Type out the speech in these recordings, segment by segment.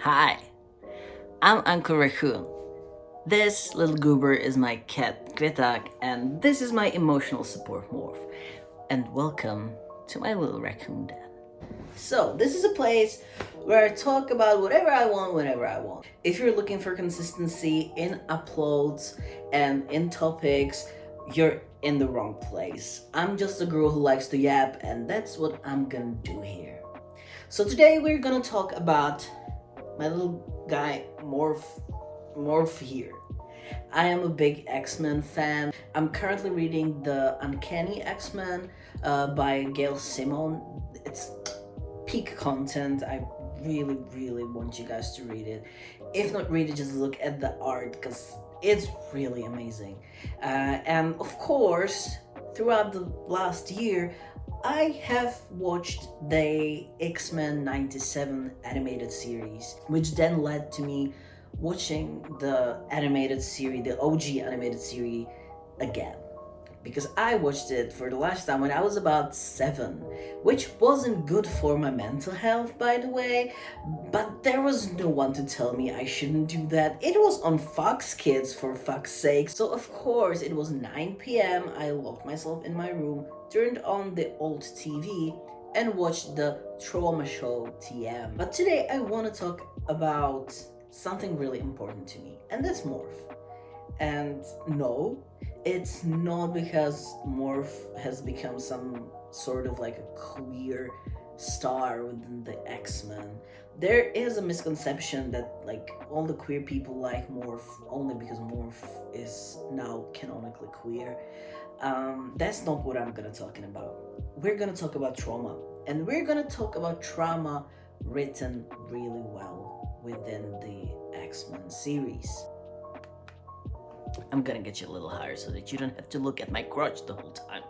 Hi, I'm Uncle Raccoon. This little goober is my cat Kvitak, and this is my emotional support Morph. And welcome to my little raccoon den. So, this is a place where I talk about whatever I want whenever I want. If you're looking for consistency in uploads and in topics, you're in the wrong place. I'm just a girl who likes to yap, and that's what I'm gonna do here. So, today we're gonna talk about my little guy Morph here. I am a big X-Men fan. I'm currently reading the Uncanny X-Men by Gail Simone. It's peak content. I really want you guys to read it. If not read it, just look at the art because it's really amazing. And of course, throughout the last year, I have watched the X-Men 97 animated series, which then led to me watching the animated series, the OG animated series again. Because I watched it for the last time when I was about 7, which wasn't good for my mental health, by the way, but there was no one to tell me I shouldn't do that. It was on Fox Kids, for fuck's sake. So, of course, it was 9 p.m. I locked myself in my room, turned on the old TV, and watched the Trauma Show TM. But today I want to talk about something really important to me, and that's Morph. And no, it's not because Morph has become some sort of like a queer star within the X-Men. There is a misconception that like all the queer people like Morph only because Morph is now canonically queer. That's not what I'm gonna talking about. We're gonna talk about trauma, and we're gonna talk about trauma written really well within the X-Men series. I'm gonna get you a little higher so that you don't have to look at my crotch the whole time.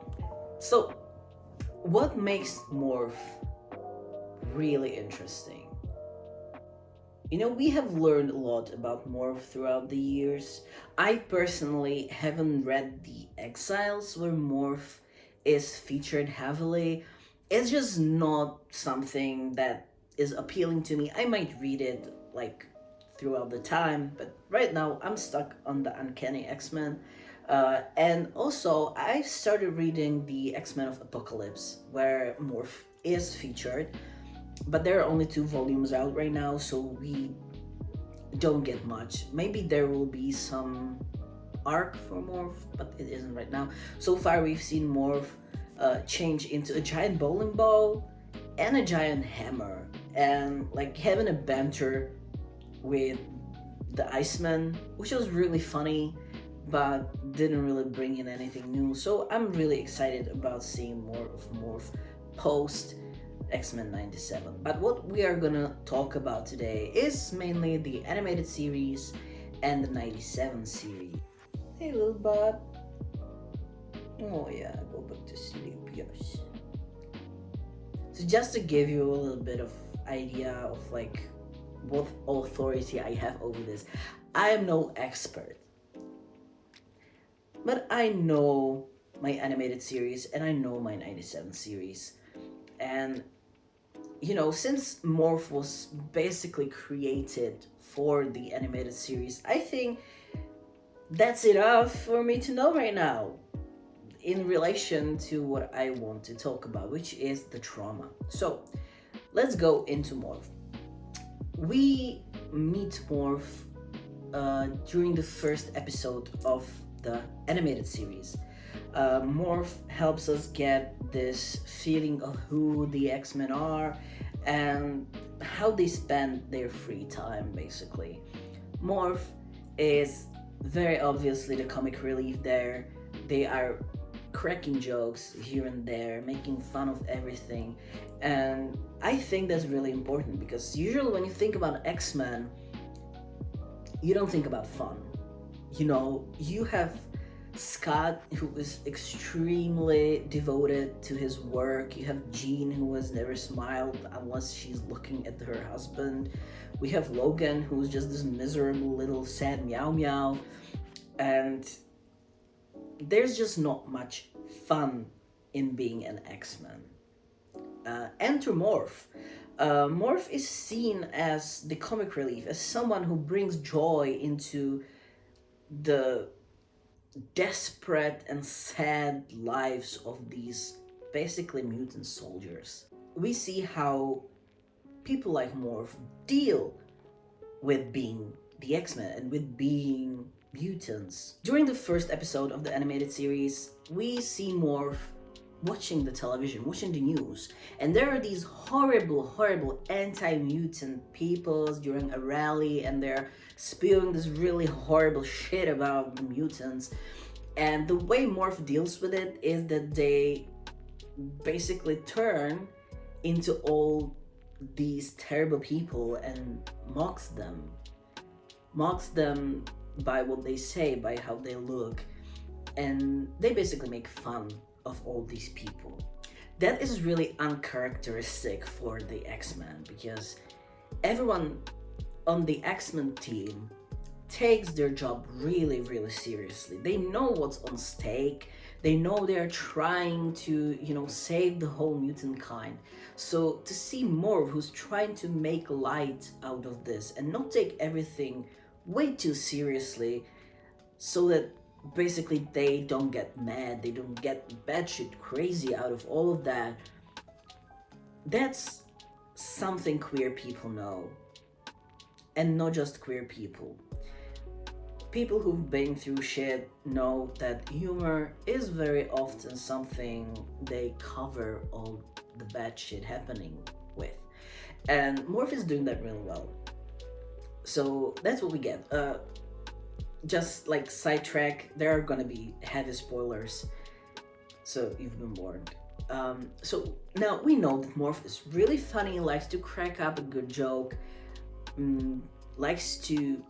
So, what makes Morph really interesting? You know, we have learned a lot about Morph throughout the years. I personally haven't read The Exiles, where Morph is featured heavily. It's just not something that is appealing to me. I might read it like throughout the time, but right now I'm stuck on the Uncanny X-Men. And also, I started reading the X-Men of Apocalypse, where Morph is featured, but there are only 2 volumes out right now, so we don't get much. Maybe there will be some arc for Morph, but it isn't right now. So far, we've seen Morph change into a giant bowling ball and a giant hammer, and like having a banter with the Iceman, which was really funny, but didn't really bring in anything new. So I'm really excited about seeing more of Morph post X-Men 97. But what we are gonna talk about today is mainly the animated series and the 97 series. Hey little bud. Oh yeah, go back to sleep, yes. So just to give you a little bit of idea of like what authority I have over this, I am no expert, but I know my animated series and I know my 97 series. And you know, since Morph was basically created for the animated series, I think that's enough for me to know right now in relation to what I want to talk about, which is the trauma. So let's go into Morph. We meet Morph during the first episode of the animated series. Morph helps us get this feeling of who the X-Men are and how they spend their free time, basically. Morph is very obviously the comic relief there. They are cracking jokes here and there, making fun of everything. And I think that's really important because usually when you think about X-Men, you don't think about fun. You know, you have Scott, who is extremely devoted to his work. You have Jean, who has never smiled unless she's looking at her husband. We have Logan, who's just this miserable little sad meow meow. And there's just not much fun in being an X-Men. Enter Morph. Morph is seen as the comic relief, as someone who brings joy into the desperate and sad lives of these basically mutant soldiers. We see how people like Morph deal with being the X-Men and with being mutants. During the first episode of the animated series, we see Morph watching the television, watching the news, and there are these horrible anti-mutant peoples during a rally, and they're spewing this really horrible shit about the mutants. And the way Morph deals with it is that they basically turn into all these terrible people and mocks them by what they say, by how they look, and they basically make fun of all these people. That is really uncharacteristic for the X-Men, because everyone on the X-Men team takes their job really seriously. They know what's on stake. They know they're trying to, save the whole mutant kind. So to see Morph, who's trying to make light out of this and not take everything way too seriously, so that basically they don't get mad, they don't get batshit crazy out of all of that, that's something queer people know. And not just queer people. People who've been through shit know that humor is very often something they cover all the bad shit happening with. And Morph is doing that really well. So that's what we get. Just like sidetrack, there are gonna be heavy spoilers, so you've been warned. So now we know that Morph is really funny, likes to crack up a good joke, likes to,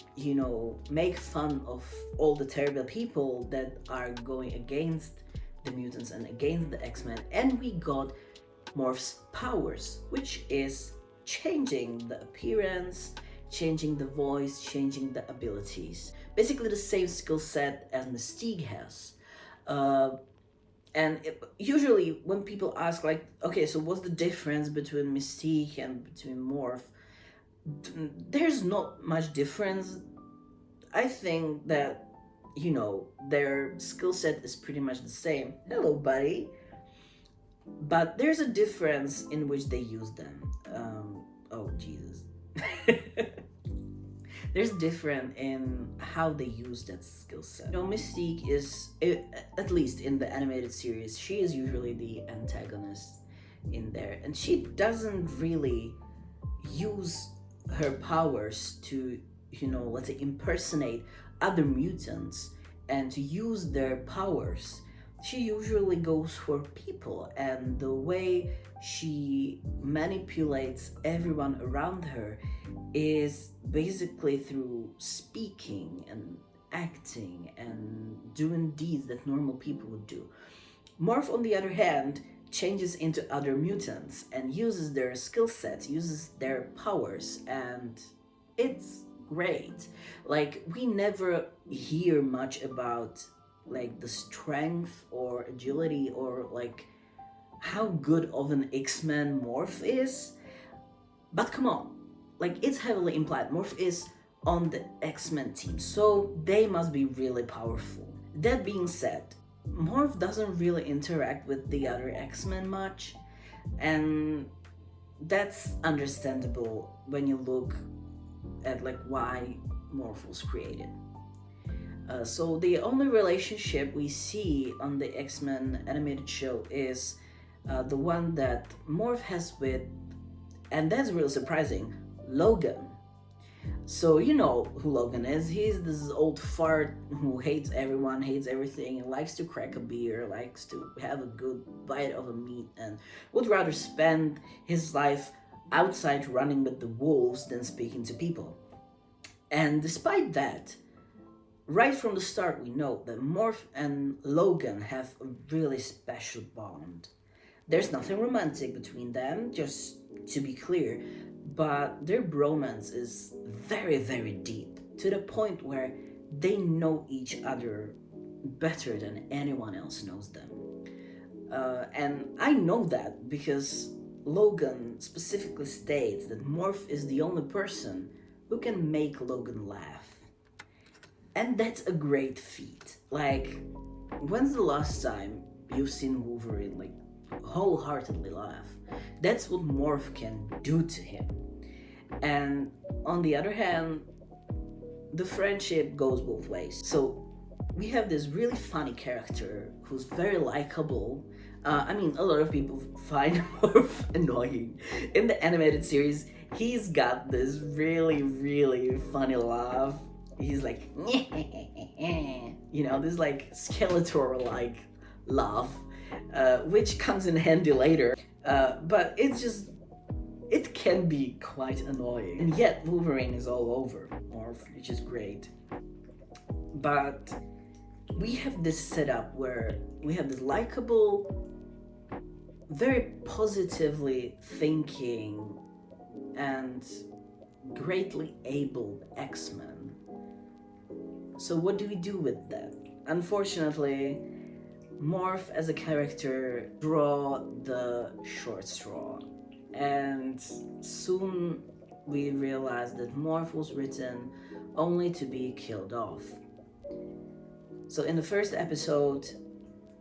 make fun of all the terrible people that are going against the mutants and against the X-Men. And we got Morph's powers, which is changing the appearance, changing the voice, changing the abilities. Basically the same skill set as Mystique has. Usually when people ask, like, okay, so what's the difference between Mystique and between Morph? There's not much difference. I think that, their skill set is pretty much the same. Hello, buddy. But there's a difference in which they use them. Oh, Jesus. There's different in how they use that skill set. Mystique is, at least in the animated series, she is usually the antagonist in there. And she doesn't really use her powers to, let's say, impersonate other mutants and to use their powers. She usually goes for people, and the way she manipulates everyone around her is basically through speaking and acting and doing deeds that normal people would do. Morph, on the other hand, changes into other mutants and uses their skill sets, uses their powers, and it's great. Like, we never hear much about like the strength or agility or like how good of an X-Men Morph is, but come on, like, it's heavily implied Morph is on the X-Men team, so they must be really powerful. That being said, Morph doesn't really interact with the other X-Men much, and that's understandable when you look at like why Morph was created. So the only relationship we see on the X-Men animated show is the one that Morph has with, and that's really surprising, Logan. So you know who Logan is. He's this old fart who hates everyone, hates everything, likes to crack a beer, likes to have a good bite of a meat, and would rather spend his life outside running with the wolves than speaking to people. And despite that, right from the start we know that Morph and Logan have a really special bond. There's nothing romantic between them, just to be clear, but their bromance is very deep, to the point where they know each other better than anyone else knows them. And I know that because Logan specifically states that Morph is the only person who can make Logan laugh. And that's a great feat. Like, when's the last time you've seen Wolverine like wholeheartedly laugh? That's what Morph can do to him. And on the other hand, the friendship goes both ways. So we have this really funny character who's very likable. A lot of people find Morph annoying. In the animated series, he's got this really, really funny laugh. He's like, this like Skeletor-like laugh, which comes in handy later. But it can be quite annoying. And yet, Wolverine is all over Morph, which is great. But we have this setup where we have this likable, very positively thinking, and greatly able X-Men. So what do we do with that? Unfortunately, Morph as a character draw the short straw. And soon we realized that Morph was written only to be killed off. So in the first episode,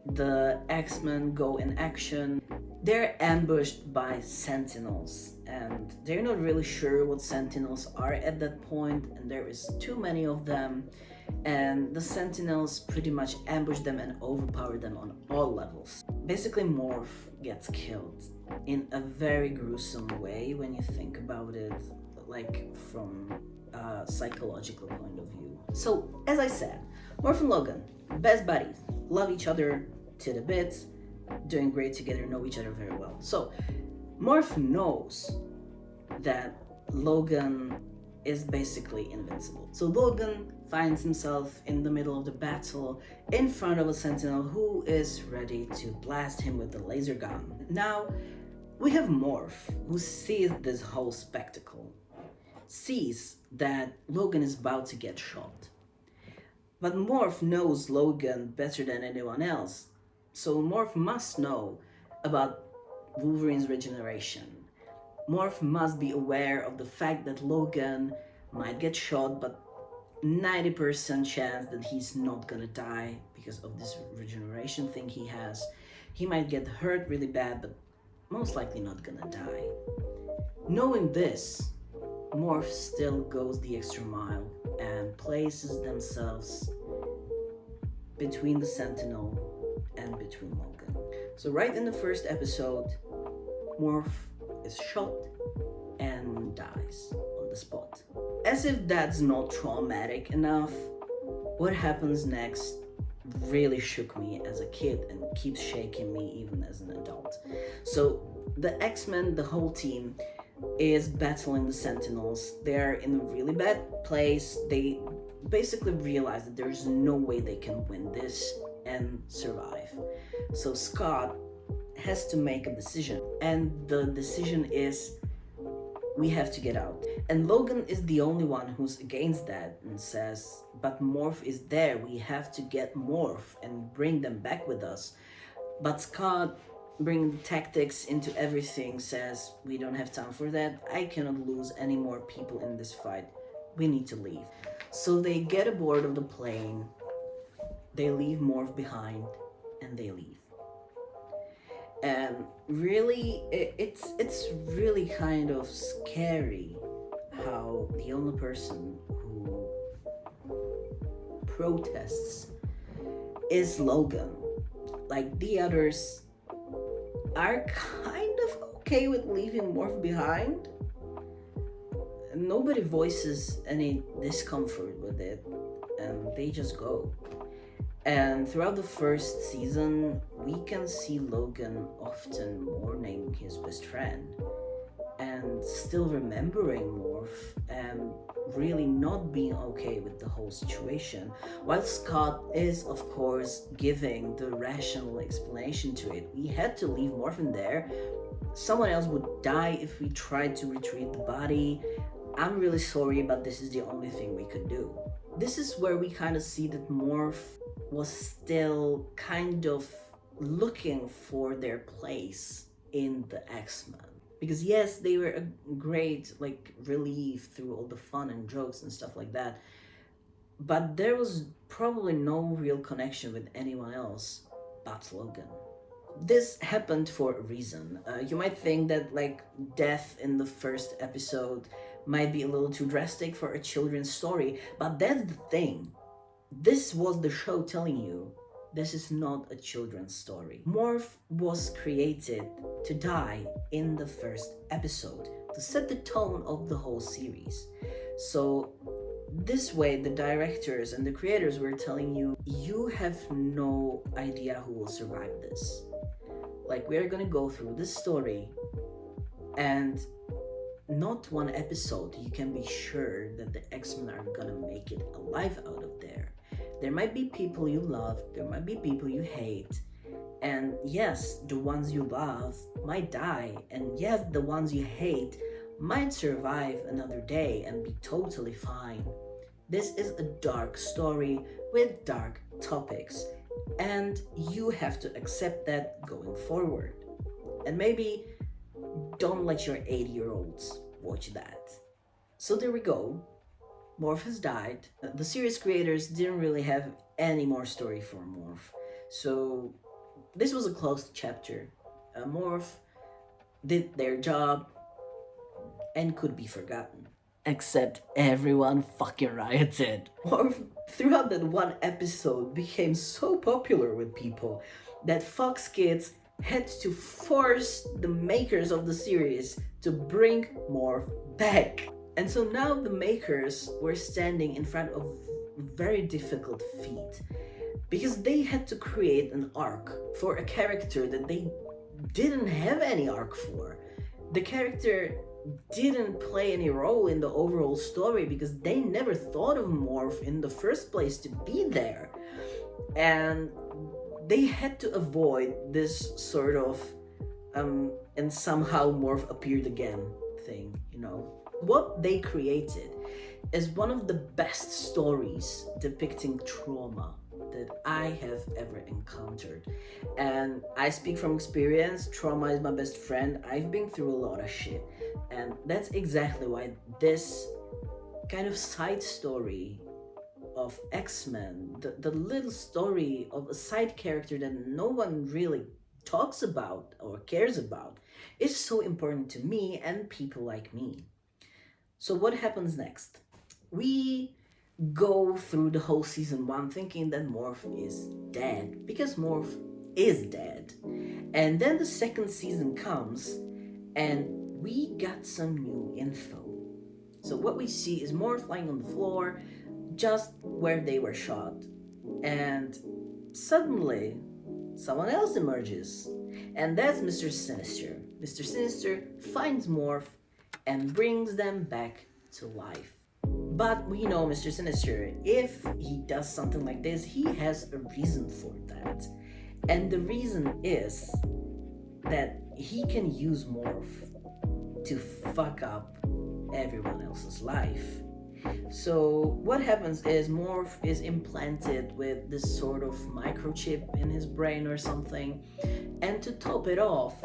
the X-Men go in action. They're ambushed by Sentinels, and they're not really sure what Sentinels are at that point, and there is too many of them, and the Sentinels pretty much ambush them and overpower them on all levels. Basically, Morph gets killed in a very gruesome way when you think about it, like from a psychological point of view. So, as I said, Morph and Logan, best buddies, love each other to the bits, doing great together, know each other very well. So, Morph knows that Logan is basically invincible. So Logan finds himself in the middle of the battle in front of a Sentinel who is ready to blast him with the laser gun. Now, we have Morph, who sees this whole spectacle, sees that Logan is about to get shot. But Morph knows Logan better than anyone else, so Morph must know about Wolverine's regeneration. Morph must be aware of the fact that Logan might get shot, but 90% chance that he's not gonna die because of this regeneration thing he has. He might get hurt really bad, but most likely not gonna die. Knowing this, Morph still goes the extra mile and places themselves between the Sentinel and between Logan. So right in the first episode, Morph is shot and dies on the spot. As if that's not traumatic enough, what happens next really shook me as a kid and keeps shaking me even as an adult. So the X-Men, the whole team, is battling the Sentinels. They're in a really bad place. They basically realize that there's no way they can win this and survive. So Scott has to make a decision, and the decision is we have to get out. And Logan is the only one who's against that and says, but Morph is there, we have to get Morph and bring them back with us. But Scott, bringing tactics into everything, says we don't have time for that, I cannot lose any more people in this fight, we need to leave. So they get aboard of the plane, they leave Morph behind, and they leave. And really, it's really kind of scary how the only person who protests is Logan. Like, the others are kind of okay with leaving Morph behind. Nobody voices any discomfort with it, and they just go. And throughout the first season, we can see Logan often mourning his best friend and still remembering Morph and really not being okay with the whole situation. While Scott is, of course, giving the rational explanation to it. We had to leave Morph in there. Someone else would die if we tried to retrieve the body. I'm really sorry, but this is the only thing we could do. This is where we kind of see that Morph was still kind of looking for their place in the X-Men. Because yes, they were a great like relief through all the fun and jokes and stuff like that, but there was probably no real connection with anyone else but Logan. This happened for a reason. You might think that like death in the first episode might be a little too drastic for a children's story, but that's the thing. This was the show telling you this is not a children's story. Morph was created to die in the first episode to set the tone of the whole series. So this way, the directors and the creators were telling you, you have no idea who will survive this. Like, we're gonna go through this story, and not one episode you can be sure that the X-Men are gonna make it alive out of there. There might be people you love, there might be people you hate, and yes, the ones you love might die, and yes, the ones you hate might survive another day and be totally fine. This is a dark story with dark topics, and you have to accept that going forward. And maybe don't let your 80-year-olds watch that. So there we go. Morph has died. The series creators didn't really have any more story for Morph. So this was a closed chapter. Morph did their job and could be forgotten. Except everyone fucking rioted. Morph, throughout that one episode, became so popular with people that Fox Kids had to force the makers of the series to bring Morph back. And so now the makers were standing in front of very difficult feat because they had to create an arc for a character that they didn't have any arc for. The character didn't play any role in the overall story because they never thought of Morph in the first place to be there. And they had to avoid this sort of and somehow Morph appeared again thing, you know. What they created is one of the best stories depicting trauma that I have ever encountered. And I speak from experience, trauma is my best friend. I've been through a lot of shit. And that's exactly why this kind of side story of X-Men, the little story of a side character that no one really talks about or cares about, is so important to me and people like me. So what happens next? We go through the whole season 1 thinking that Morph is dead, because Morph is dead. And then the second season comes and we got some new info. So what we see is Morph lying on the floor just where they were shot. And suddenly someone else emerges, and that's Mr. Sinister. Mr. Sinister finds Morph and brings them back to life. But we know Mr. Sinister, if he does something like this, he has a reason for that. And the reason is that he can use Morph to fuck up everyone else's life. So what happens is Morph is implanted with this sort of microchip in his brain or something, and to top it off,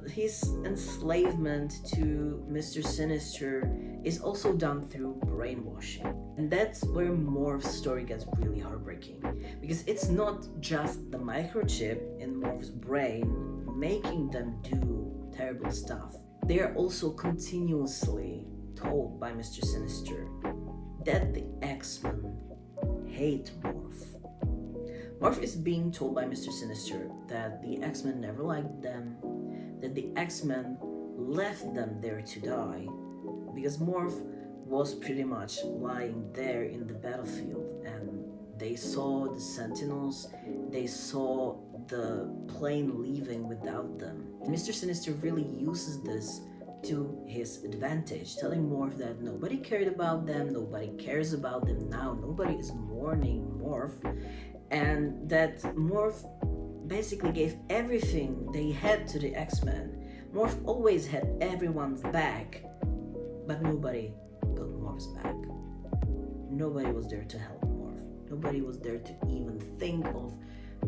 his enslavement to Mr. Sinister is also done through brainwashing. And that's where Morph's story gets really heartbreaking, because it's not just the microchip in Morph's brain making them do terrible stuff. They are also continuously told by Mr. Sinister that the X-Men hate Morph. Morph is being told by Mr. Sinister that the X-Men never liked them, that the X-Men left them there to die, because Morph was pretty much lying there in the battlefield, and they saw the Sentinels, they saw the plane leaving without them. And Mr. Sinister really uses this to his advantage, telling Morph that nobody cared about them, nobody cares about them now, nobody is mourning Morph, and that Morph basically gave everything they had to the X-Men. Morph always had everyone's back, but nobody got Morph's back. Nobody was there to help Morph. Nobody was there to even think of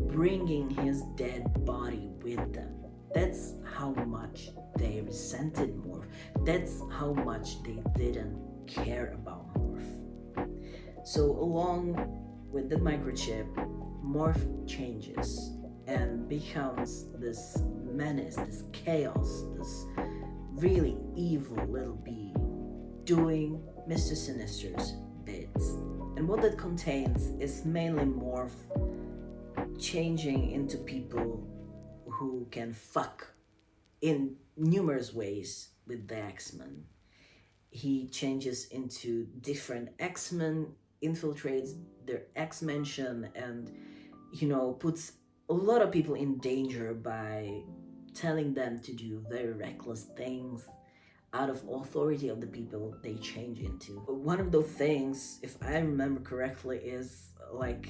bringing his dead body with them. That's how much they resented Morph. That's how much they didn't care about Morph. So along with the microchip, Morph changes and becomes this menace, this chaos, this really evil little being doing Mr. Sinister's bids. And what that contains is mainly Morph changing into people who can fuck in numerous ways with the X-Men. He changes into different X-Men, infiltrates their X-Mansion, and, puts a lot of people in danger by telling them to do very reckless things out of authority of the people they change into. One of those things, if I remember correctly, is like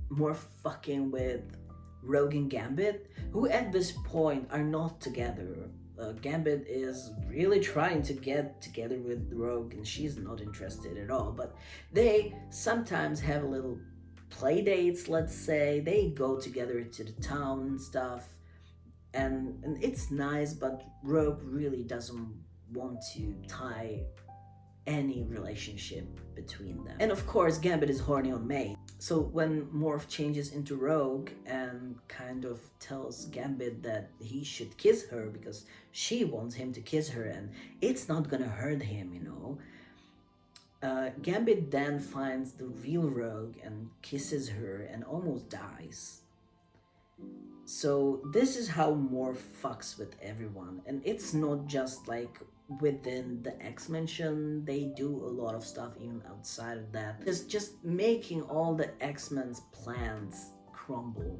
more fucking with Rogue and Gambit, who at this point are not together. Gambit is really trying to get together with Rogue, and she's not interested at all, but they sometimes have a little play dates, let's say. They go together to the town and stuff, and it's nice, but Rogue really doesn't want to tie any relationship between them. And of course, Gambit is horny on May. So when Morph changes into Rogue and kind of tells Gambit that he should kiss her because she wants him to kiss her and it's not gonna hurt him, Gambit then finds the real Rogue and kisses her and almost dies. So this is how Morph fucks with everyone, and it's not just like within the X-Mansion. They do a lot of stuff even outside of that. It's just making all the X-Men's plans crumble,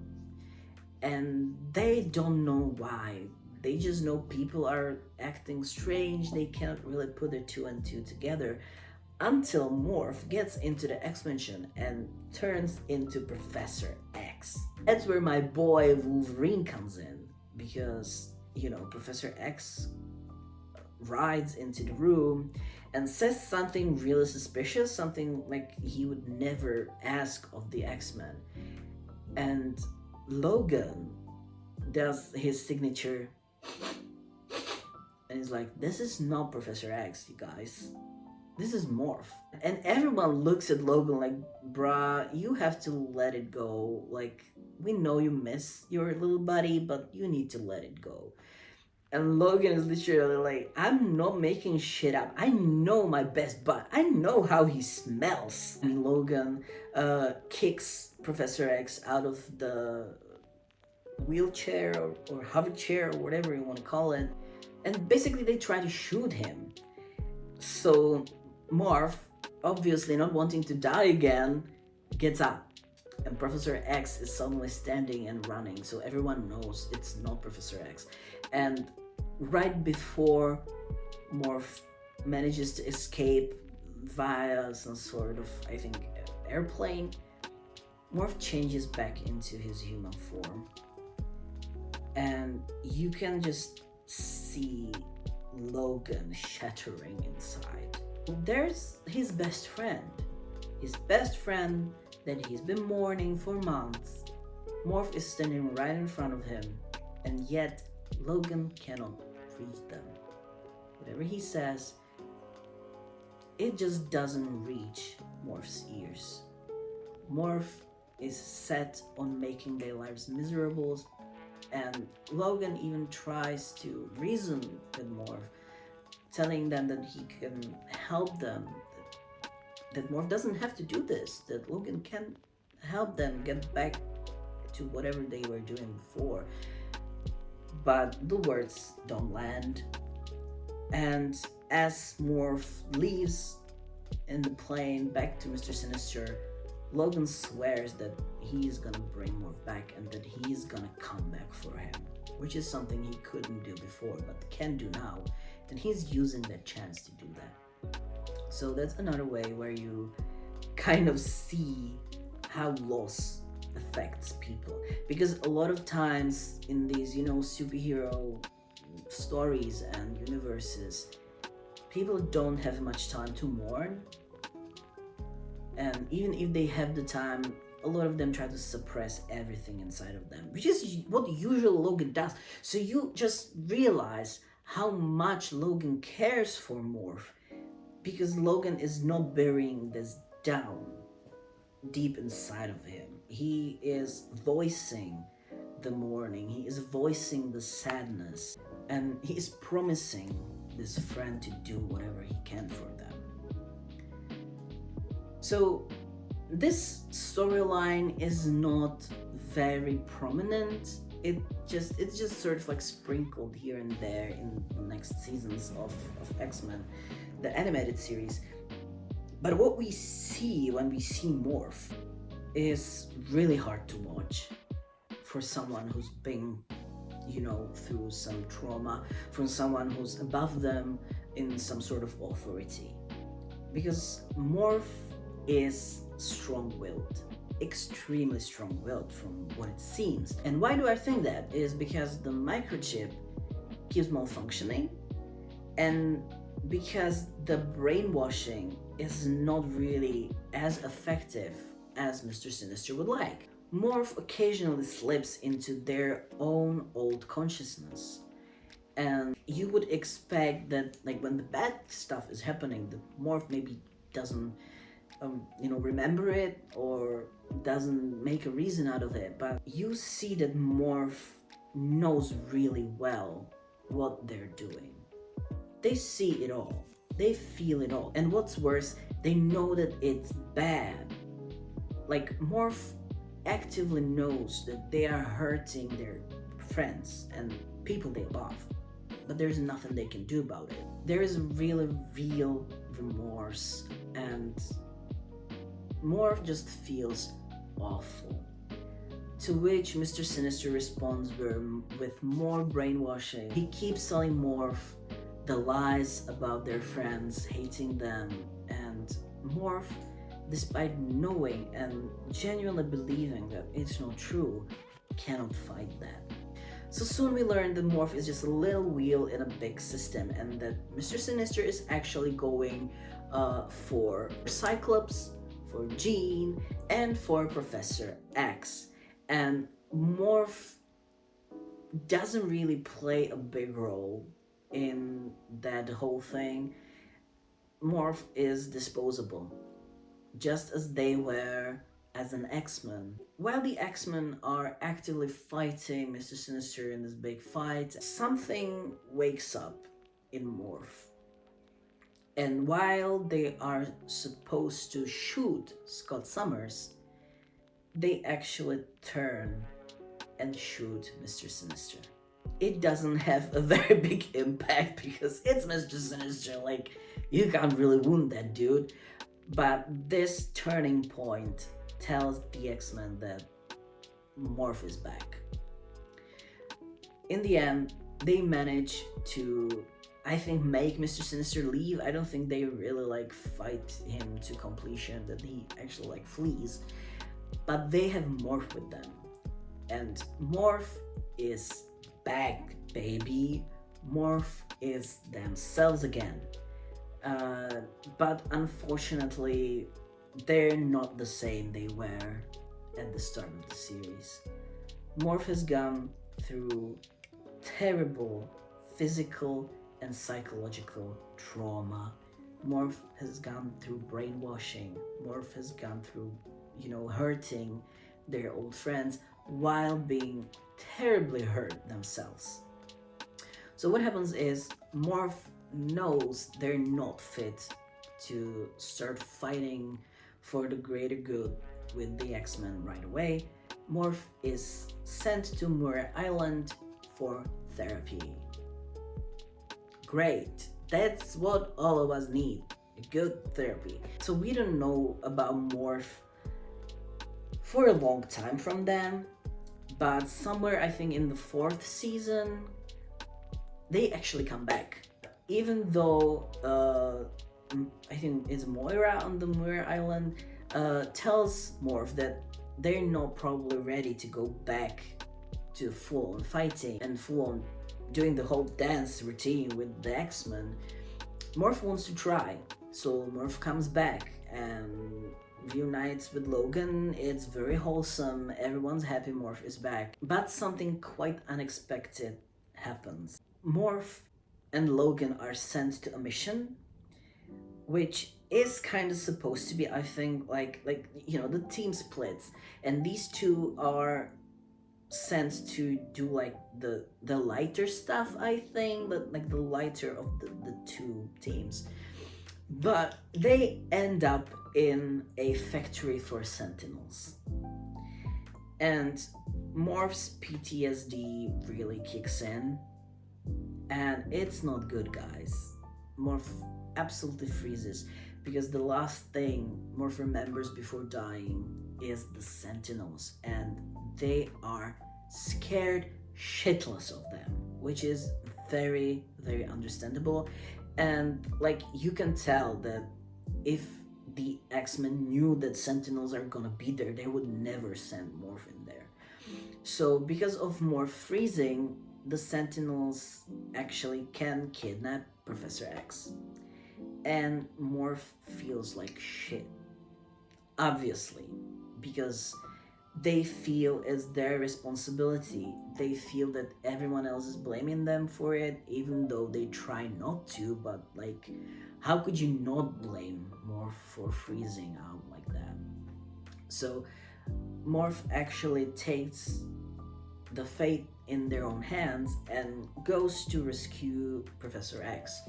and they don't know why. They just know people are acting strange. They can't really put the two and two together until Morph gets into the X-Mansion and turns into Professor X. That's where my boy Wolverine comes in, because, Professor X rides into the room and says something really suspicious, something like he would never ask of the X-Men. And Logan does his signature and he's like, this is not Professor X, you guys. This is Morph. And everyone looks at Logan like, bruh, you have to let it go. Like, we know you miss your little buddy, but you need to let it go. And Logan is literally like, I'm not making shit up. I know my best bud. I know how he smells. And Logan kicks Professor X out of the wheelchair or hover chair or whatever you want to call it. And basically they try to shoot him. So Morph, obviously not wanting to die again, gets up. And Professor X is suddenly standing and running, so everyone knows it's not Professor X. And right before Morph manages to escape via some sort of, I think, airplane, Morph changes back into his human form. And you can just see Logan shattering inside. There's his best friend. His best friend that he's been mourning for months. Morph is standing right in front of him, and yet Logan cannot reach them. Whatever he says, it just doesn't reach Morph's ears. Morph is set on making their lives miserable, and Logan even tries to reason with Morph, telling them that he can help them, that Morph doesn't have to do this, that Logan can help them get back to whatever they were doing before. But the words don't land. And as Morph leaves in the plane back to Mr. Sinister, Logan swears that he's gonna bring Morph back and that he's gonna come back for him, which is something he couldn't do before but can do now, and he's using that chance to do that. So that's another way where you kind of see how loss affects people, because a lot of times in these, superhero stories and universes, people don't have much time to mourn, and even if they have the time, a lot of them try to suppress everything inside of them, which is what usually Logan does. So you just realize how much Logan cares for Morph, because Logan is not burying this down deep inside of him. He is voicing the mourning, he is voicing the sadness, and he is promising this friend to do whatever he can for them. So this storyline is not very prominent. It's just sort of like sprinkled here and there in the next seasons of X-Men, the animated series. But what we see when we see Morph is really hard to watch for someone who's been, through some trauma, from someone who's above them in some sort of authority. Because Morph is strong-willed, extremely strong-willed from what it seems. And why do I think that? Is because the microchip keeps malfunctioning, and because the brainwashing is not really as effective as Mr. Sinister would like. Morph occasionally slips into their own old consciousness, and you would expect that, like, when the bad stuff is happening, the Morph maybe doesn't remember it or doesn't make a reason out of it, but you see that Morph knows really well what they're doing. They see it all, they feel it all, and what's worse, they know that it's bad. Like, Morph actively knows that they are hurting their friends and people they love, but there's nothing they can do about it. There is really real remorse, and Morph just feels awful. To which Mr. Sinister responds with more brainwashing. He keeps telling Morph the lies about their friends hating them, and Morph, despite knowing and genuinely believing that it's not true, cannot fight that. So soon we learn that Morph is just a little wheel in a big system, and that Mr. Sinister is actually going for Cyclops, for Jean, and for Professor X. And Morph doesn't really play a big role in that whole thing. Morph is disposable, just as they were as an X-Men. While the X-Men are actively fighting Mr. Sinister in this big fight, something wakes up in Morph. And while they are supposed to shoot Scott Summers, they actually turn and shoot Mr. Sinister. It doesn't have a very big impact because it's Mr. Sinister, like, you can't really wound that dude. But this turning point tells the X-Men that Morph is back. In the end, they manage to, I think, make Mr. Sinister leave. I don't think they really fight him to completion, that he actually flees. But they have Morph with them. And Morph is back, baby. Morph is themselves again. But unfortunately, they're not the same they were at the start of the series. Morph has gone through terrible physical and psychological trauma. Morph has gone through brainwashing. Morph has gone through, hurting their old friends while being terribly hurt themselves. So what happens is Morph knows they're not fit to start fighting for the greater good with the X-Men right away. Morph is sent to Muir Island for therapy. Great, that's what all of us need, a good therapy. So we don't know about Morph for a long time from them, but somewhere, I think in the 4th season, they actually come back. Even though I think it's Moira on the Muir Island tells Morph that they're not probably ready to go back to full-on fighting and full-on doing the whole dance routine with the X-Men. Morph wants to try, so Morph comes back and reunites with Logan. It's very wholesome, everyone's happy Morph is back. But something quite unexpected happens. Morph and Logan are sent to a mission, which is kind of supposed to be, I think, the team splits, and these two are sent to do like the lighter stuff, I think, that like the lighter of the two teams. But they end up in a factory for sentinels, and Morph's PTSD really kicks in, and it's not good, guys. Morph absolutely freezes because the last thing Morph remembers before dying is the sentinels, and they are scared shitless of them, which is very, very understandable. And like, you can tell that if the X-Men knew that sentinels are gonna be there, they would never send Morph in there. So because of Morph freezing, the sentinels actually can kidnap Professor X, and Morph feels like shit, obviously, because they feel it's their responsibility. They feel that everyone else is blaming them for it, even though they try not to. But like, how could you not blame Morph for freezing out like that? So Morph actually takes the fate in their own hands and goes to rescue Professor X,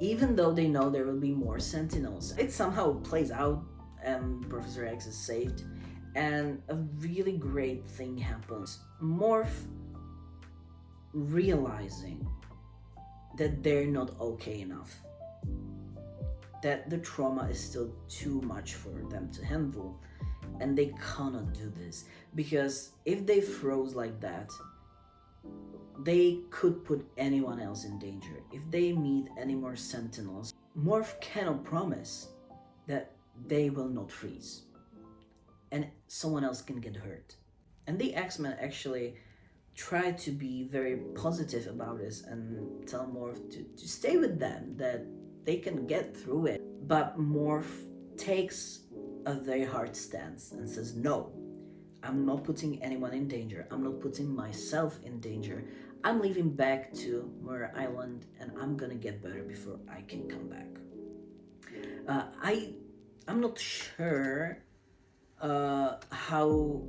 even though they know there will be more sentinels. It somehow plays out and Professor X is saved, and a really great thing happens. Morph realizing that they're not okay enough, that the trauma is still too much for them to handle, and they cannot do this, because if they froze like that, they could put anyone else in danger. If they meet any more sentinels, Morph cannot promise that they will not freeze and someone else can get hurt. And the X-Men actually try to be very positive about this and tell Morph to stay with them, that they can get through it. But Morph takes a very hard stance and says, no, I'm not putting anyone in danger. I'm not putting myself in danger. I'm leaving back to Murder Island, and I'm gonna get better before I can come back. I'm not sure how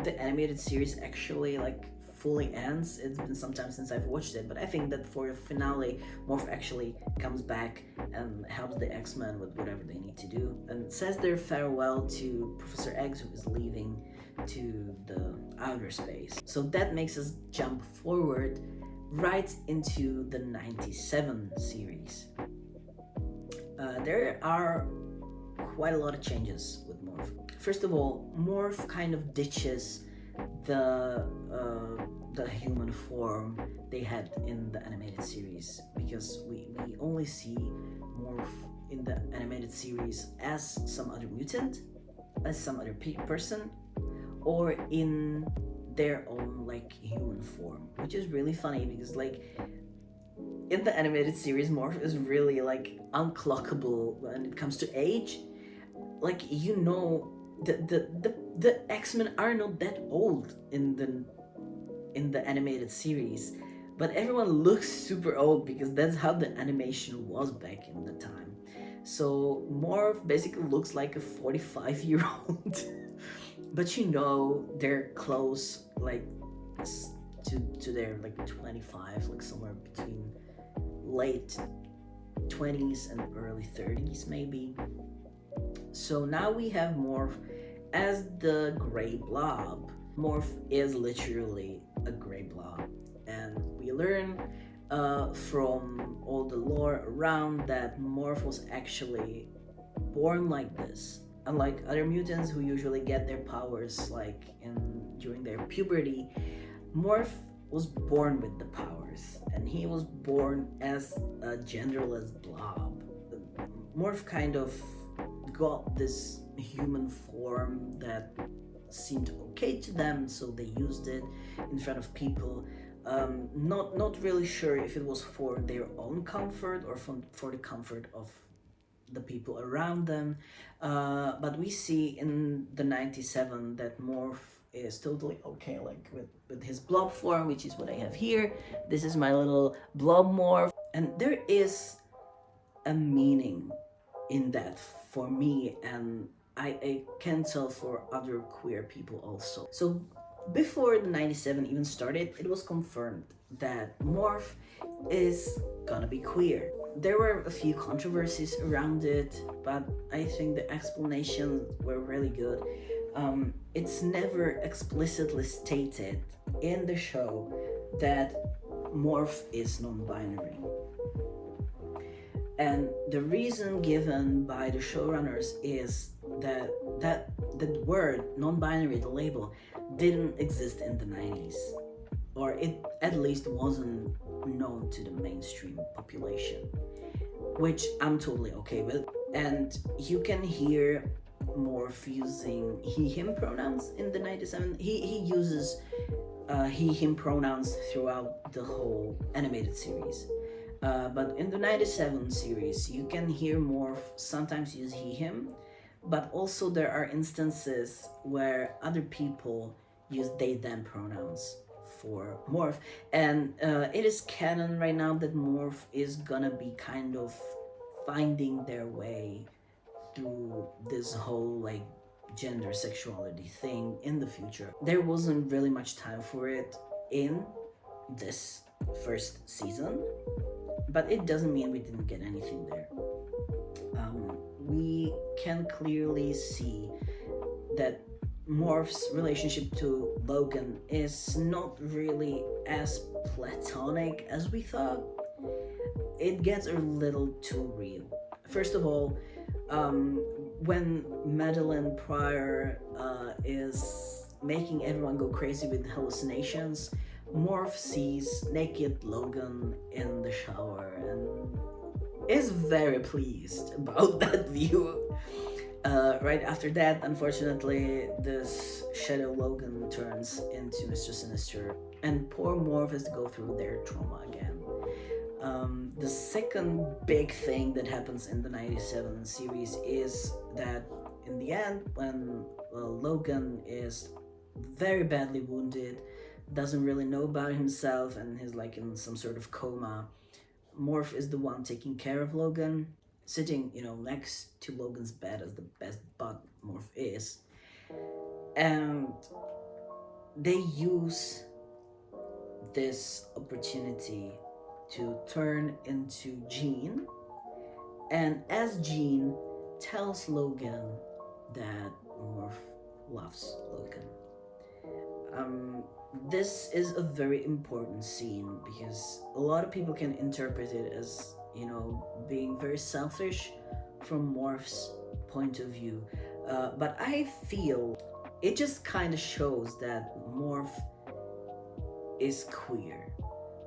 the animated series actually like fully ends. It's been some time since I've watched it, but I think that for the finale, Morph actually comes back and helps the X-Men with whatever they need to do, and says their farewell to Professor X, who is leaving to the outer space. So that makes us jump forward right into the 97 series. There are quite a lot of changes with Morph. First of all, Morph kind of ditches the human form they had in the animated series, because we only see Morph in the animated series as some other mutant, as some other person, or in their own like human form, which is really funny because like in the animated series, Morph is really like unclockable when it comes to age. Like, you know, the X-Men are not that old in the animated series, but everyone looks super old because that's how the animation was back in the time. So Morph basically looks like a 45-year-old. But you know, they're close like to their like 25, like somewhere between late 20s and early 30s maybe. So now we have Morph as the gray blob. Morph is literally a gray blob, and we learn from all the lore around that Morph was actually born like this. Unlike other mutants who usually get their powers like during their puberty, Morph was born with the powers, and he was born as a genderless blob. Morph kind of got this human form that seemed okay to them, so they used it in front of people. Not really sure if it was for their own comfort or for the comfort of the people around them, but we see in the 97 that Morph is totally okay like with his blob form, which is what I have here. This is my little blob Morph. And there is a meaning in that for me, and I can tell for other queer people also. So before the 97 even started, it was confirmed that Morph is gonna be queer. There were a few controversies around it, but I think the explanations were really good. It's never explicitly stated in the show that Morph is non-binary. And the reason given by the showrunners is that the word non-binary, the label, didn't exist in the 90s, or it at least wasn't known to the mainstream population, which I'm totally okay with. And you can hear Morph using he/him pronouns in the 97. He uses he/him pronouns throughout the whole animated series. But in the 97 series, you can hear Morph sometimes use he/him, but also there are instances where other people use they/them pronouns for Morph. And it is canon right now that Morph is gonna be kind of finding their way through this whole like gender sexuality thing in the future. There wasn't really much time for it in this first season, but it doesn't mean we didn't get anything there. We can clearly see that Morph's relationship to Logan is not really as platonic as we thought. It gets a little too real. First of all, when Madeline Pryor is making everyone go crazy with hallucinations, Morph sees naked Logan in the shower and is very pleased about that view. Right after that, unfortunately, this Shadow Logan turns into Mr. Sinister, and poor Morph has to go through their trauma again. The second big thing that happens in the 97 series is that in the end, when Logan is very badly wounded, doesn't really know about himself, and he's like in some sort of coma, Morph is the one taking care of Logan, sitting, next to Logan's bed as the best bud Morph is. And they use this opportunity to turn into Jean, and as Jean tells Logan that Morph loves Logan. This is a very important scene because a lot of people can interpret it as, being very selfish from Morph's point of view. But I feel it just kind of shows that Morph is queer.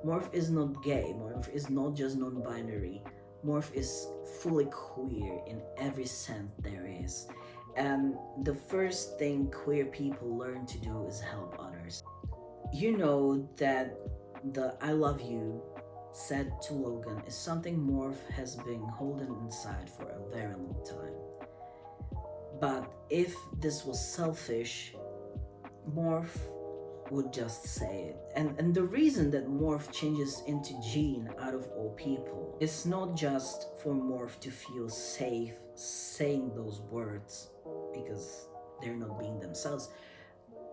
Morph is not gay. Morph is not just non-binary. Morph is fully queer in every sense there is. And the first thing queer people learn to do is help others. You know that the I love you said to Logan is something Morph has been holding inside for a very long time. But if this was selfish, Morph would just say it. And the reason that Morph changes into Jean out of all people is not just for Morph to feel safe saying those words because they're not being themselves,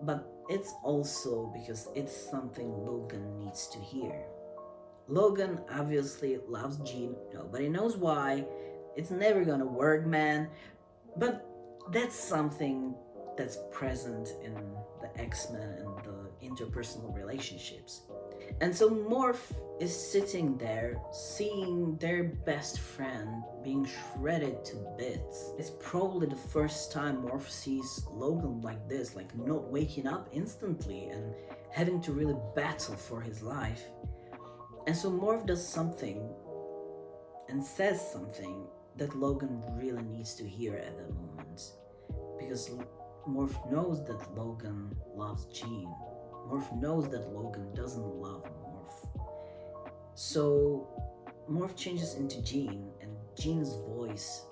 but it's also because it's something Logan needs to hear. Logan obviously loves Jean. Nobody knows why. It's never gonna work, man. But that's something that's present in the X-Men and the interpersonal relationships. And so Morph is sitting there seeing their best friend being shredded to bits. It's probably the first time Morph sees Logan like this, like not waking up instantly and having to really battle for his life. And so Morph does something and says something that Logan really needs to hear at that moment. Because Morph knows that Logan loves Jean. Morph knows that Logan doesn't love Morph. So Morph changes into Jean, and Jean's voice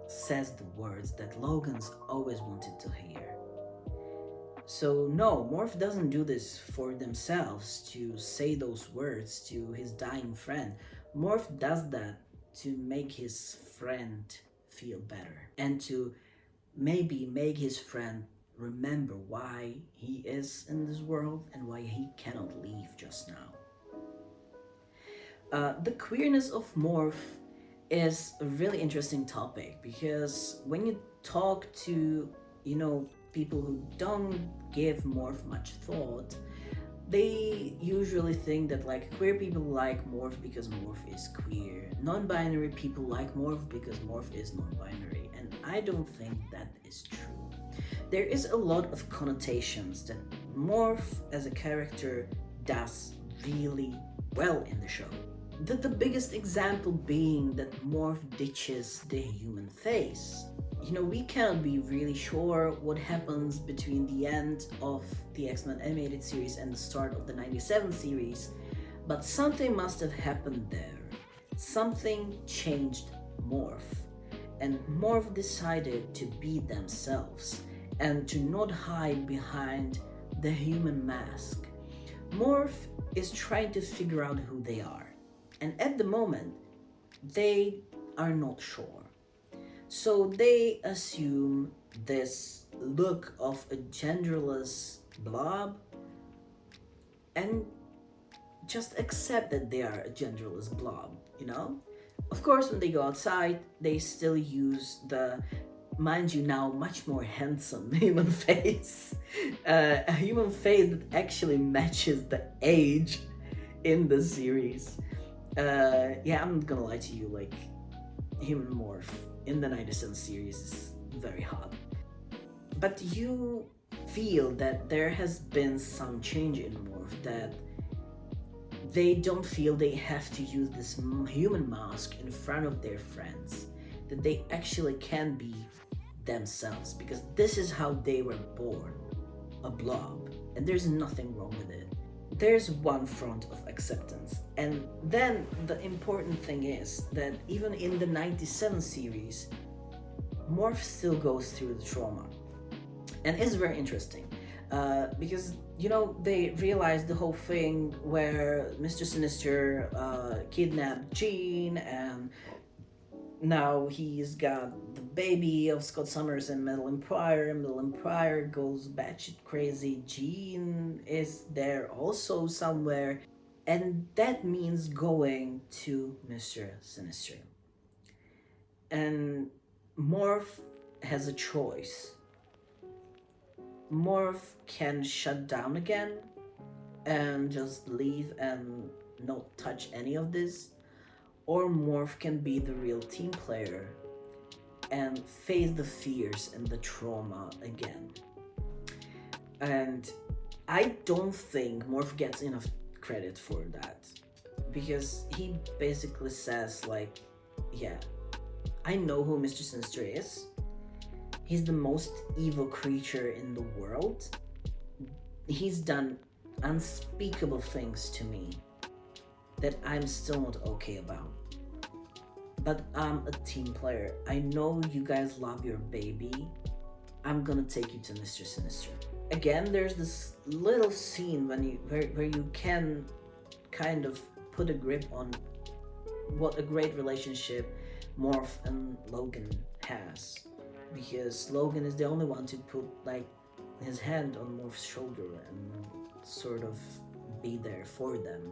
says the words that Logan's always wanted to hear. So no, Morph doesn't do this for themselves to say those words to his dying friend. Morph does that to make his friend feel better and to maybe make his friend remember why he is in this world and why he cannot leave just now. The queerness of Morph is a really interesting topic because when you talk to, people who don't give Morph much thought, they usually think that like queer people like Morph because Morph is queer. Non-binary people like Morph because Morph is non-binary, and I don't think that is true. There is a lot of connotations that Morph as a character does really well in the show. The biggest example being that Morph ditches the human face. We cannot be really sure what happens between the end of the X-Men animated series and the start of the 97 series, but something must have happened there. Something changed Morph, and Morph decided to be themselves and to not hide behind the human mask. Morph is trying to figure out who they are, and at the moment, they are not sure. So they assume this look of a genderless blob and just accept that they are a genderless blob. Of course, when they go outside, they still use the, mind you, now much more handsome human face. A human face that actually matches the age in the series. I'm not gonna lie to you, like, human Morph in the 97 series is very hot. But you feel that there has been some change in Morph, that they don't feel they have to use this human mask in front of their friends, that they actually can be themselves, because this is how they were born, a blob, and there's nothing wrong with it. There's one front of acceptance, and then the important thing is that even in the 97 series, Morph still goes through the trauma, and it's very interesting because they realize the whole thing where Mr. Sinister kidnapped Jean, and now he's got the baby of Scott Summers and Madeline Pryor, and Madeline Pryor goes batshit crazy. Jean is there also somewhere, and that means going to Mr. Sinister. And Morph has a choice. Morph can shut down again and just leave and not touch any of this, or Morph can be the real team player and face the fears and the trauma again. And I don't think Morph gets enough credit for that, because he basically says like, yeah, I know who Mr. Sinister is. He's the most evil creature in the world. He's done unspeakable things to me that I'm still not okay about. But I'm a team player. I know you guys love your baby. I'm gonna take you to Mr. Sinister. Again, there's this little scene where you can kind of put a grip on what a great relationship Morph and Logan has, because Logan is the only one to put like his hand on Morph's shoulder and sort of be there for them.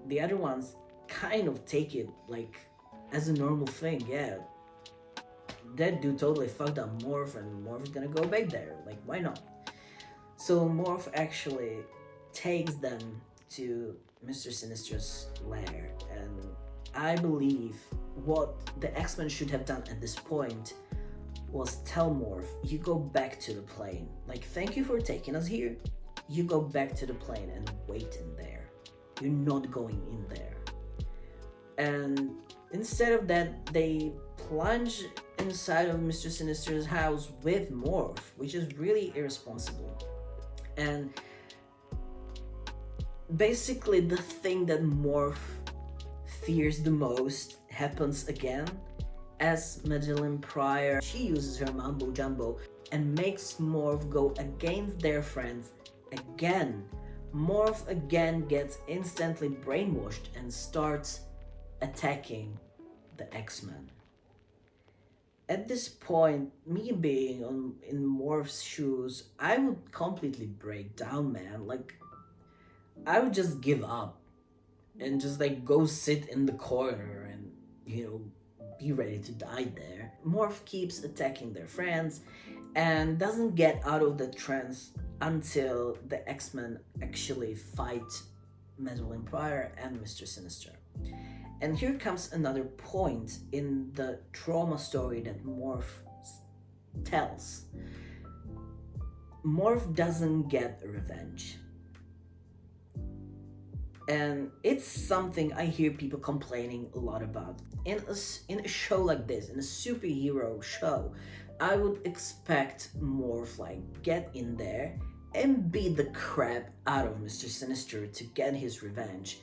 The other ones kind of take it like as a normal thing. Yeah, that dude totally fucked up Morph, and Morph's gonna go back there. Like, why not? So Morph actually takes them to Mr. Sinister's lair, and I believe what the X-Men should have done at this point was tell Morph, you go back to the plane. Like, thank you for taking us here. You go back to the plane and wait in there. You're not going in there. And instead of that, they plunge inside of Mr. Sinister's house with Morph, which is really irresponsible. And basically the thing that Morph fears the most happens again, as Madeline Pryor, she uses her mumbo jumbo and makes Morph go against their friends again. Morph again gets instantly brainwashed and starts attacking the X-Men. At this point, me being in Morph's shoes, I would completely break down, man. Like, I would just give up and just like go sit in the corner and, be ready to die there. Morph keeps attacking their friends and doesn't get out of the trance until the X-Men actually fight Metal Empire and Mr. Sinister. And here comes another point in the trauma story that Morph tells. Morph doesn't get revenge. And it's something I hear people complaining a lot about. In a show like this, in a superhero show, I would expect Morph like get in there and beat the crap out of Mr. Sinister to get his revenge.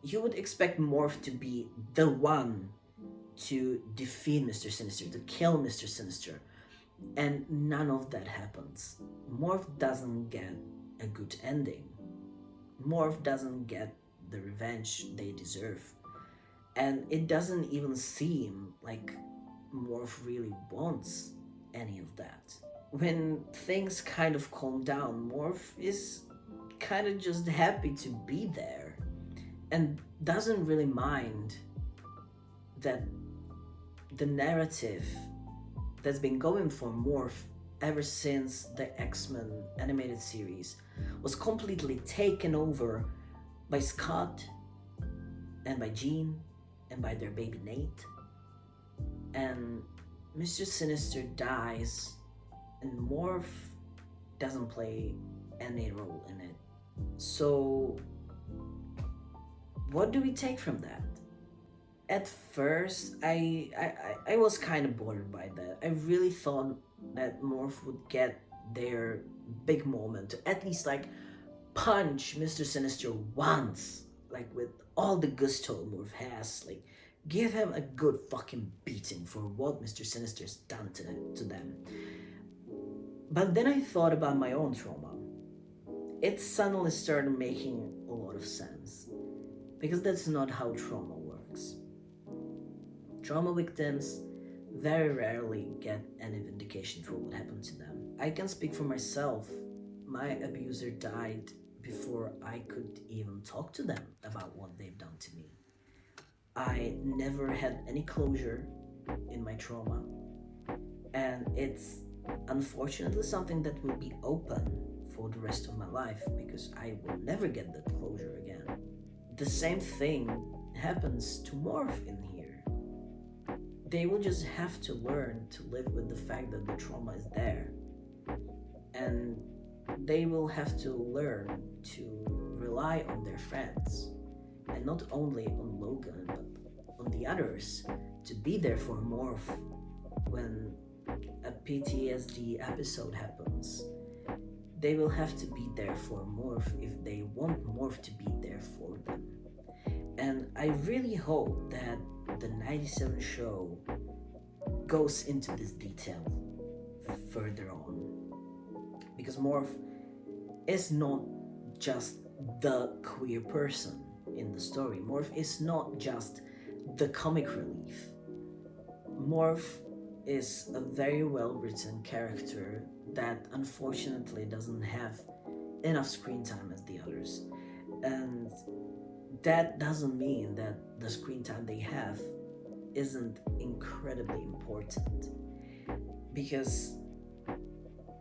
You would expect Morph to be the one to defeat Mr. Sinister, to kill Mr. Sinister. And none of that happens. Morph doesn't get a good ending. Morph doesn't get the revenge they deserve. And it doesn't even seem like Morph really wants any of that. When things kind of calm down, Morph is kind of just happy to be there and doesn't really mind that the narrative that's been going for Morph ever since the X-Men animated series was completely taken over by Scott and by Jean and by their baby Nate. And Mr. Sinister dies and Morph doesn't play any role in it. So what do we take from that? At first, I was kind of bothered by that. I really thought that Morph would get their big moment to at least like punch Mr. Sinister once, like with all the gusto Morph has, like give him a good fucking beating for what Mr. Sinister's done to them. But then I thought about my own trauma. It suddenly started making a lot of sense. Because that's not how trauma works. Trauma victims very rarely get any vindication for what happened to them. I can speak for myself. My abuser died before I could even talk to them about what they've done to me. I never had any closure in my trauma. And it's unfortunately something that will be open for the rest of my life because I will never get that closure again. The same thing happens to Morph in here. They will just have to learn to live with the fact that the trauma is there. And they will have to learn to rely on their friends. And not only on Logan, but on the others, to be there for Morph when a PTSD episode happens. They will have to be there for Morph if they want Morph to be there for them. And I really hope that the 97 show goes into this detail further on. Because Morph is not just the queer person in the story. Morph is not just the comic relief. Morph is a very well written character that unfortunately doesn't have enough screen time as the others. And that doesn't mean that the screen time they have isn't incredibly important. Because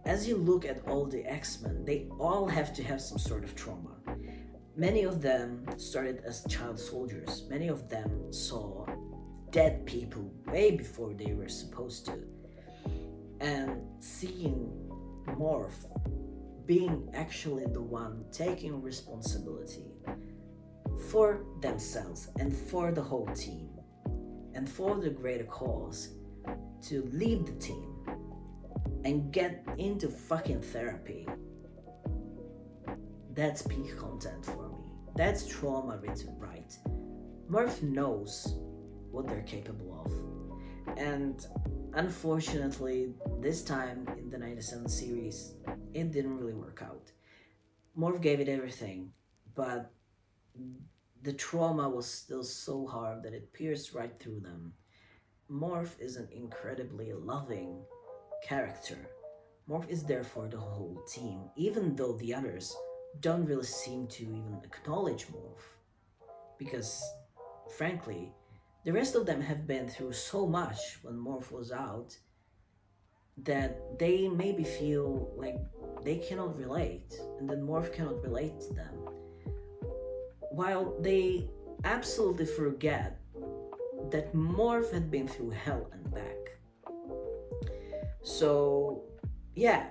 as you look at all the X-Men, they all have to have some sort of trauma. Many of them started as child soldiers. Many of them saw dead people way before they were supposed to. And seeing Morph being actually the one taking responsibility for themselves and for the whole team and for the greater cause to leave the team and get into fucking therapy, that's peak content for me. That's trauma written right. Morph knows what they're capable of. And unfortunately, this time in the 97 series, it didn't really work out. Morph gave it everything, but the trauma was still so hard that it pierced right through them. Morph is an incredibly loving character. Morph is there for the whole team, even though the others don't really seem to even acknowledge Morph. Because, frankly, the rest of them have been through so much when Morph was out that they maybe feel like they cannot relate, and then Morph cannot relate to them. While they absolutely forget that Morph had been through hell and back. So, yeah,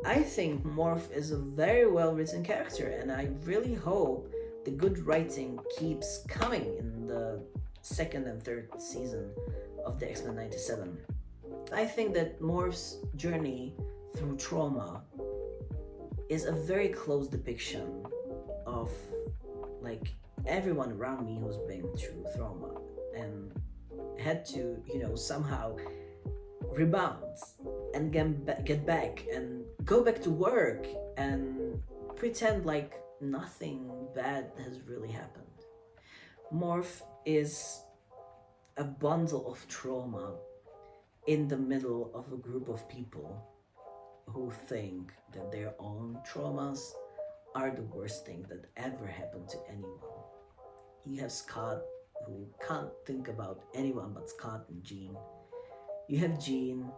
I think Morph is a very well written character, and I really hope the good writing keeps coming in the second and third season of the X-Men 97. I think that Morph's journey through trauma is a very close depiction of like everyone around me who's been through trauma and had to, somehow rebound and get back and go back to work and pretend like nothing bad has really happened. Morph is a bundle of trauma in the middle of a group of people who think that their own traumas are the worst thing that ever happened to anyone. You have Scott, who can't think about anyone but Scott and Jean. You have Jean,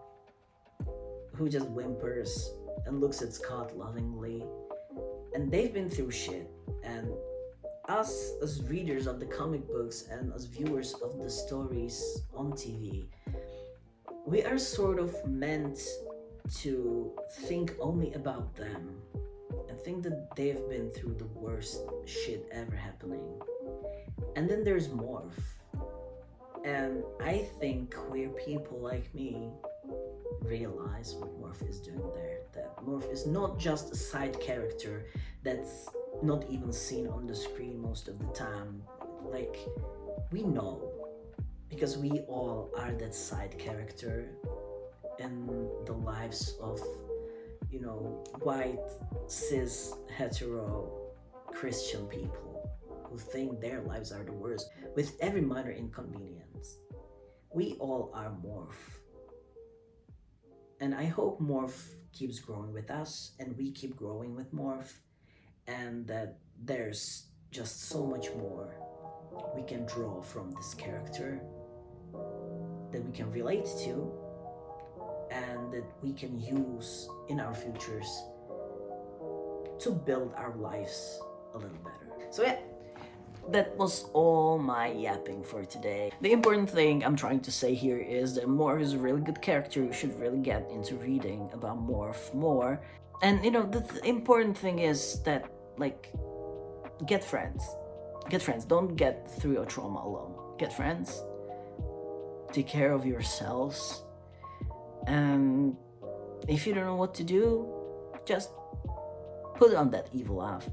who just whimpers and looks at Scott lovingly. And they've been through shit. And us, as readers of the comic books and as viewers of the stories on TV, we are sort of meant to think only about them and think that they've been through the worst shit ever happening. And then there's Morph. And I think queer people like me realize what Morph is doing there. That Morph is not just a side character that's not even seen on the screen most of the time. Like, we know. Because we all are that side character in the lives of, white, cis, hetero, Christian people who think their lives are the worst with every minor inconvenience. We all are Morph. And I hope Morph keeps growing with us and we keep growing with Morph, and that there's just so much more we can draw from this character that we can relate to and that we can use in our futures to build our lives a little better. So yeah, that was all my yapping for today. The important thing I'm trying to say here is that Morph is a really good character. You should really get into reading about Morph more. And the important thing is that, like, get friends. Get friends. Don't get through your trauma alone. Get friends. Take care of yourselves. And if you don't know what to do, just put on that evil laugh.